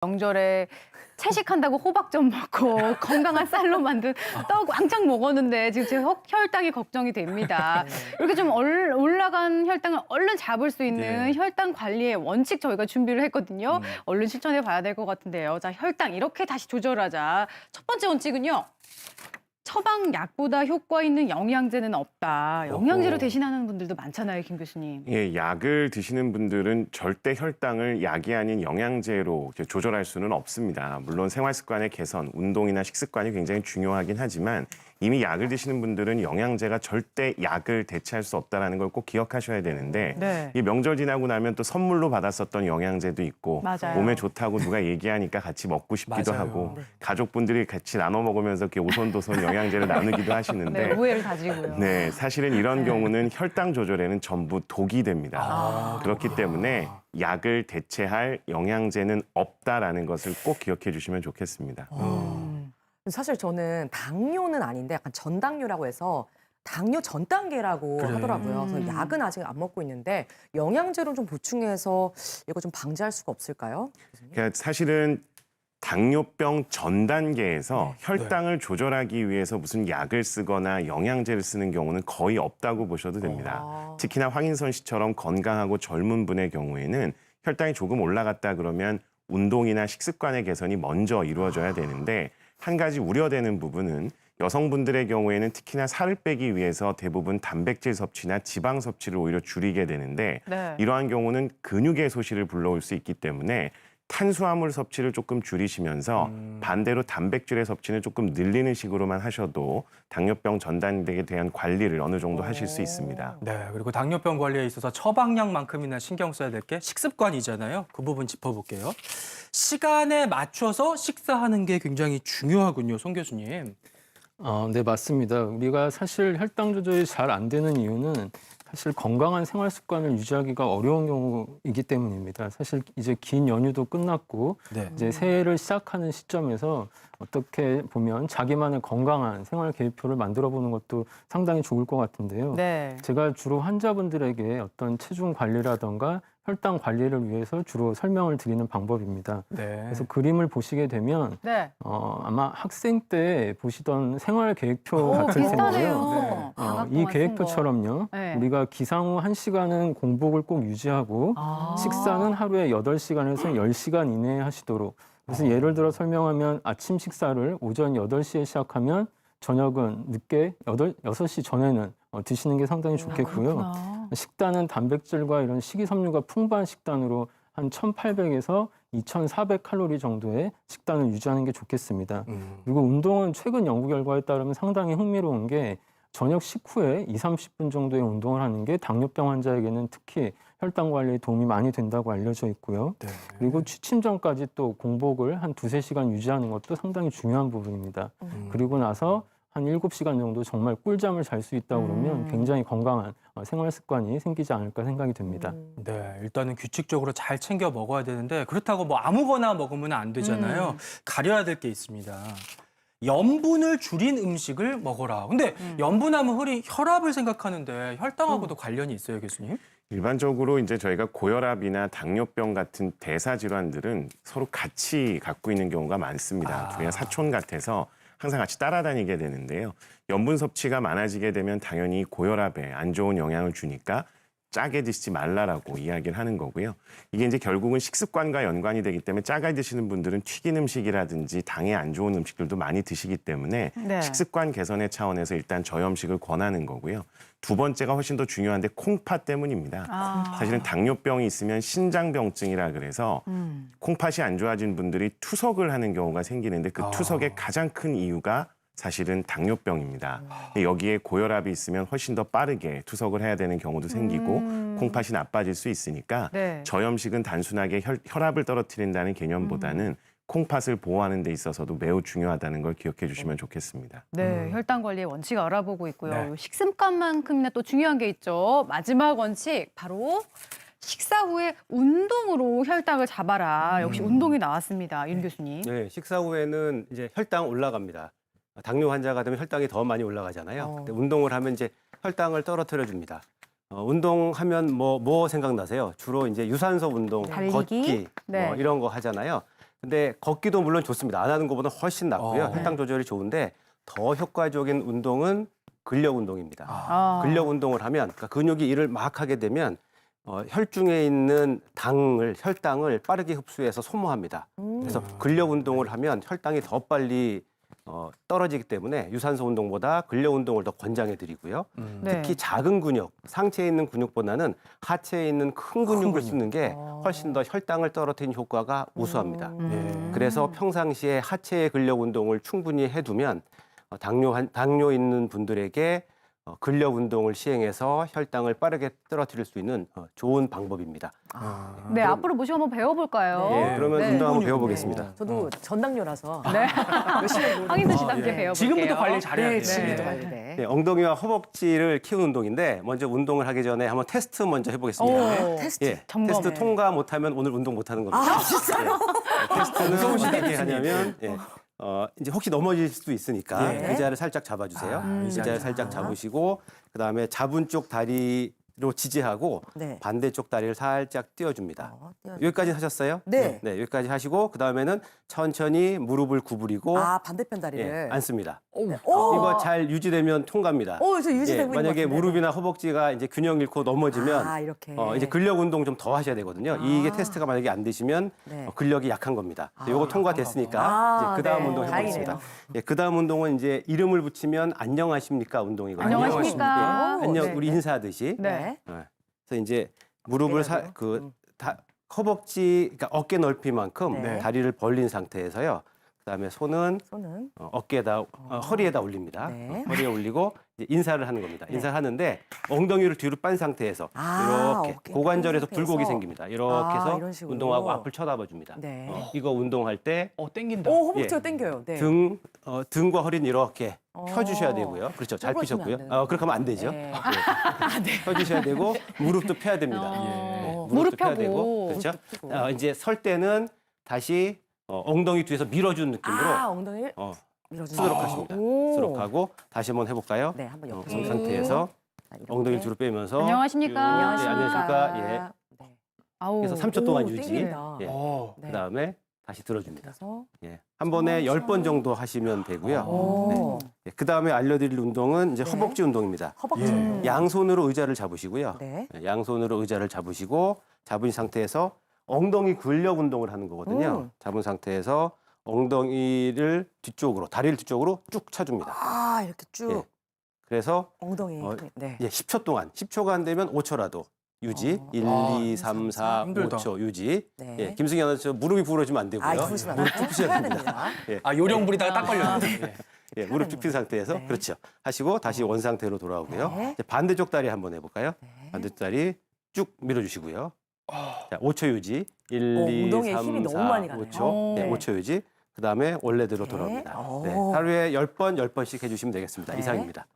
명절에 채식한다고 호박전 먹고 건강한 쌀로 만든 떡 왕창 먹었는데 지금 제 혈당이 걱정이 됩니다. 이렇게 좀 올라간 혈당을 얼른 잡을 수 있는 혈당 관리의 원칙 저희가 준비를 했거든요. 얼른 실천해 봐야 될 것 같은데요. 자, 혈당 이렇게 다시 조절하자. 첫 번째 원칙은요. 처방약보다 효과 있는 영양제는 없다. 영양제로 대신하는 분들도 많잖아요, 김 교수님. 예, 약을 드시는 분들은 절대 혈당을 약이 아닌 영양제로 조절할 수는 없습니다. 물론 생활 습관의 개선, 운동이나 식습관이 굉장히 중요하긴 하지만 이미 약을 드시는 분들은 영양제가 절대 약을 대체할 수 없다는 걸 꼭 기억하셔야 되는데 이 명절 지나고 나면 또 선물로 받았었던 영양제도 있고 맞아요. 몸에 좋다고 누가 얘기하니까 같이 먹고 싶기도 하고 가족분들이 같이 나눠 먹으면서 이렇게 오손도손 영양제를 나누기도 하시는데 네, 우애를 다지고요. 네, 사실은 이런 경우는 혈당 조절에는 전부 독이 됩니다. 그렇기 때문에 약을 대체할 영양제는 없다라는 것을 꼭 기억해 주시면 좋겠습니다. 사실 저는 당뇨는 아닌데 약간 전당뇨라고 해서 당뇨 전 단계라고 하더라고요. 그래서 약은 아직 안 먹고 있는데 영양제로 좀 보충해서 이거 좀 방지할 수가 없을까요? 그러니까 사실은 당뇨병 전 단계에서 혈당을 조절하기 위해서 무슨 약을 쓰거나 영양제를 쓰는 경우는 거의 없다고 보셔도 됩니다. 특히나 황인선 씨처럼 건강하고 젊은 분의 경우에는 혈당이 조금 올라갔다 그러면 운동이나 식습관의 개선이 먼저 이루어져야 되는데 한 가지 우려되는 부분은 여성분들의 경우에는 특히나 살을 빼기 위해서 대부분 단백질 섭취나 지방 섭취를 오히려 줄이게 되는데 이러한 경우는 근육의 소실을 불러올 수 있기 때문에 탄수화물 섭취를 조금 줄이시면서 반대로 단백질의 섭취는 조금 늘리는 식으로만 하셔도 당뇨병 전 단계에 대한 관리를 어느 정도 하실 수 있습니다. 네, 그리고 당뇨병 관리에 있어서 처방약만큼이나 신경 써야 될 게 식습관이잖아요. 그 부분 짚어볼게요. 시간에 맞춰서 식사하는 게 굉장히 중요하군요, 송 교수님. 네, 맞습니다. 우리가 사실 혈당 조절이 잘 안 되는 이유는 사실 건강한 생활 습관을 유지하기가 어려운 경우이기 때문입니다. 사실 이제 긴 연휴도 끝났고 이제 새해를 시작하는 시점에서 어떻게 보면 자기만의 건강한 생활 계획표를 만들어 보는 것도 상당히 좋을 것 같은데요. 제가 주로 환자분들에게 어떤 체중 관리라던가 혈당 관리를 위해서 주로 설명을 드리는 방법입니다. 그래서 그림을 보시게 되면 아마 학생 때 보시던 생활 계획표 같은 텐데요. 이 계획표처럼요. 우리가 기상 후 1시간은 공복을 꼭 유지하고 식사는 하루에 8시간에서 10시간 이내에 하시도록. 그래서 예를 들어 설명하면 아침 식사를 오전 8시에 시작하면 저녁은 늦게 6시 전에는 드시는 게 상당히 좋겠고요. 식단은 단백질과 이런 식이섬유가 풍부한 식단으로 한 1,800에서 2,400 칼로리 정도의 식단을 유지하는 게 좋겠습니다. 그리고 운동은 최근 연구 결과에 따르면 상당히 흥미로운 게 저녁 식후에 20-30분 정도의 운동을 하는 게 당뇨병 환자에게는 특히 혈당 관리에 도움이 많이 된다고 알려져 있고요. 그리고 취침 전까지 또 공복을 한 2-3시간 유지하는 것도 상당히 중요한 부분입니다. 그리고 나서 한 7시간 정도 정말 꿀잠을 잘 수 있다 그러면 굉장히 건강한 생활 습관이 생기지 않을까 생각이 됩니다. 네, 일단은 규칙적으로 잘 챙겨 먹어야 되는데 그렇다고 뭐 아무거나 먹으면 안 되잖아요. 가려야 될 게 있습니다. 염분을 줄인 음식을 먹어라. 근데 염분하면 혈압을 생각하는데 혈당하고도 관련이 있어요, 교수님? 일반적으로 이제 저희가 고혈압이나 당뇨병 같은 대사 질환들은 서로 같이 갖고 있는 경우가 많습니다. 저희가 사촌 같아서 항상 같이 따라다니게 되는데요. 염분 섭취가 많아지게 되면 당연히 고혈압에 안 좋은 영향을 주니까 짜게 드시지 말라라고 이야기를 하는 거고요. 이게 이제 결국은 식습관과 연관이 되기 때문에 짜게 드시는 분들은 튀긴 음식이라든지 당에 안 좋은 음식들도 많이 드시기 때문에 식습관 개선의 차원에서 일단 저염식을 권하는 거고요. 두 번째가 훨씬 더 중요한데 콩팥 때문입니다. 사실은 당뇨병이 있으면 신장병증이라 그래서 콩팥이 안 좋아진 분들이 투석을 하는 경우가 생기는데 그 투석의 가장 큰 이유가 사실은 당뇨병입니다. 여기에 고혈압이 있으면 훨씬 더 빠르게 투석을 해야 되는 경우도 생기고 콩팥이 나빠질 수 있으니까 저염식은 단순하게 혈압을 떨어뜨린다는 개념보다는 콩팥을 보호하는 데 있어서도 매우 중요하다는 걸 기억해 주시면 좋겠습니다. 혈당 관리의 원칙 알아보고 있고요. 식습관만큼이나 또 중요한 게 있죠. 마지막 원칙, 바로 식사 후에 운동으로 혈당을 잡아라. 역시 운동이 나왔습니다. 윤 교수님. 네, 식사 후에는 이제 혈당 올라갑니다. 당뇨 환자가 되면 혈당이 더 많이 올라가잖아요. 근데 운동을 하면 이제 혈당을 떨어뜨려 줍니다. 운동하면 뭐 생각나세요? 주로 이제 유산소 운동, 달리기? 걷기, 뭐 이런 거 하잖아요. 근데 걷기도 물론 좋습니다. 안 하는 것보다 훨씬 낫고요. 어. 혈당 조절이 좋은데 더 효과적인 운동은 근력 운동입니다. 아. 근력 운동을 하면 그러니까 근육이 일을 막 하게 되면 혈중에 있는 혈당을 빠르게 흡수해서 소모합니다. 그래서 근력 운동을 하면 혈당이 더 빨리 떨어지기 때문에 유산소 운동보다 근력 운동을 더 권장해 드리고요. 네. 특히 작은 근육, 상체에 있는 근육보다는 하체에 있는 큰 근육을 쓰는 게 훨씬 더 혈당을 떨어뜨리는 효과가 우수합니다. 예. 그래서 평상시에 하체의 근력 운동을 충분히 해두면 당뇨 있는 분들에게 근력 운동을 시행해서 혈당을 빠르게 떨어뜨릴 수 있는 좋은 방법입니다. 네, 앞으로 모시고 한번 배워볼까요? 예, 그러면 네. 운동 한번 배워보겠습니다. 저도 전당뇨라서 네. 열심히 해보는 황인선 씨도 거. 함께 예. 배워볼게요. 지금부터 관리 잘해야 돼요. 네, 지금부터 네. 관리. 네. 네, 엉덩이와 허벅지를 키우는 운동인데 먼저 운동을 하기 전에 한번 테스트 먼저 해보겠습니다. 오. 테스트. 예, 점검. 테스트 통과 못하면 오늘 운동 못하는 겁니다. 아, 진짜요? 테스트는 어떻게 하냐면 이제 혹시 넘어질 수도 있으니까 네. 의자를 살짝 잡아주세요. 의자를 살짝 잡으시고 그다음에 잡은 쪽 다리로 지지하고 네. 반대쪽 다리를 살짝 띄워줍니다. 띄워주세요. 여기까지 하셨어요? 네. 네, 여기까지 하시고 그다음에는 천천히 무릎을 구부리고 아, 반대편 예, 다리를. 앉습니다. 오. 이거 잘 유지되면 통과입니다. 저 유지되고 있는 만약에 것 같은데. 무릎이나 허벅지가 이제 균형 잃고 넘어지면 아, 이렇게. 이제 근력 운동 좀 더 하셔야 되거든요. 이게 테스트가 만약에 안 되시면 네. 근력이 약한 겁니다. 요거 통과됐으니까 아, 이제 그다음 네. 운동 해보겠습니다. 다행이네요. 예, 그다음 운동은 이제 이름을 붙이면 안녕하십니까 운동이거든요. 안녕하십니까? 예, 안녕 네, 우리 네. 인사하듯이. 네. 그래서 이제 무릎을 어깨라도? 허벅지, 그러니까 어깨 넓이만큼 네. 다리를 벌린 상태에서요. 그다음에 손은 손은 어깨에다 허리에다 올립니다. 네. 허리에 올리고 이제 인사를 하는 겁니다. 인사를 하는데 엉덩이를 뒤로 빤 상태에서 아, 이렇게 어깨 고관절에서 빤 상태에서. 굴곡이 생깁니다. 이렇게 해서 이런 식으로. 운동하고 앞을 쳐다봐 줍니다. 네. 이거 운동할 때 땡긴다. 허벅지가 예. 땡겨요. 네. 등과 허리는 이렇게 펴주셔야 되고요. 그렇죠. 잘 펴주시면 펴셨고요. 안 되는 그렇게 하면 안 되죠. 네. 예. 펴주셔야 되고 무릎도 펴야 됩니다. 무릎 무릎도 펴야 펴고. 되고 그렇죠. 무릎도 펴고. 이제 설 때는 다시 엉덩이 뒤에서 밀어주는 느낌으로 엉덩이를 밀어주는 쓰도록 거. 하십니다. 오. 쓰도록 하고 다시 한번 해볼까요? 네, 한번 옆에 이 상태에서 자, 이렇게. 엉덩이를 뒤로 빼면서 안녕하십니까? 쭉, 예, 안녕하십니까? 안녕하십니까? 예. 아우. 그래서 3초 동안 오, 유지. 땡긴다. 예. 네. 그다음에 다시 들어줍니다. 그래서 예. 한 번에 10번 정도 하시면 되고요. 오. 예. 그다음에 알려드릴 운동은 이제 네. 허벅지 운동입니다. 허벅지. 예. 양손으로 의자를 잡으시고요. 네. 예, 양손으로 의자를 잡으시고 잡은 상태에서 엉덩이 근력 운동을 하는 거거든요. 잡은 상태에서 엉덩이를 뒤쪽으로, 다리를 뒤쪽으로 쭉 차줍니다. 아, 이렇게 쭉 예. 그래서 엉덩이. 어, 네. 10초 동안, 10초가 안 되면 5초라도 유지. 1, 2, 3, 4, 힘들다. 5초 유지. 네. 예, 김승희 아나운서 무릎이 부러지면 안 되고요. 아, 부르시면 안 돼요. 무릎 쭉 펴셔야 해야 됩니다. 됩니다. 요령부리다가 딱 걸렸네. 예, 무릎 쭉 핀 상태에서 네. 그렇죠. 하시고 다시 원 상태로 돌아오고요. 네. 이제 반대쪽 다리 한번 해볼까요? 네. 반대쪽 다리 쭉 밀어주시고요. 자, 5초 유지. 1, 2, 엉덩이에 3, 힘이 4, 너무 많이 가네요. 5초. 네, 네. 5초 유지. 그다음에 원래대로 네. 돌아옵니다. 오. 네, 하루에 10번, 10번씩 해주시면 되겠습니다. 네. 이상입니다.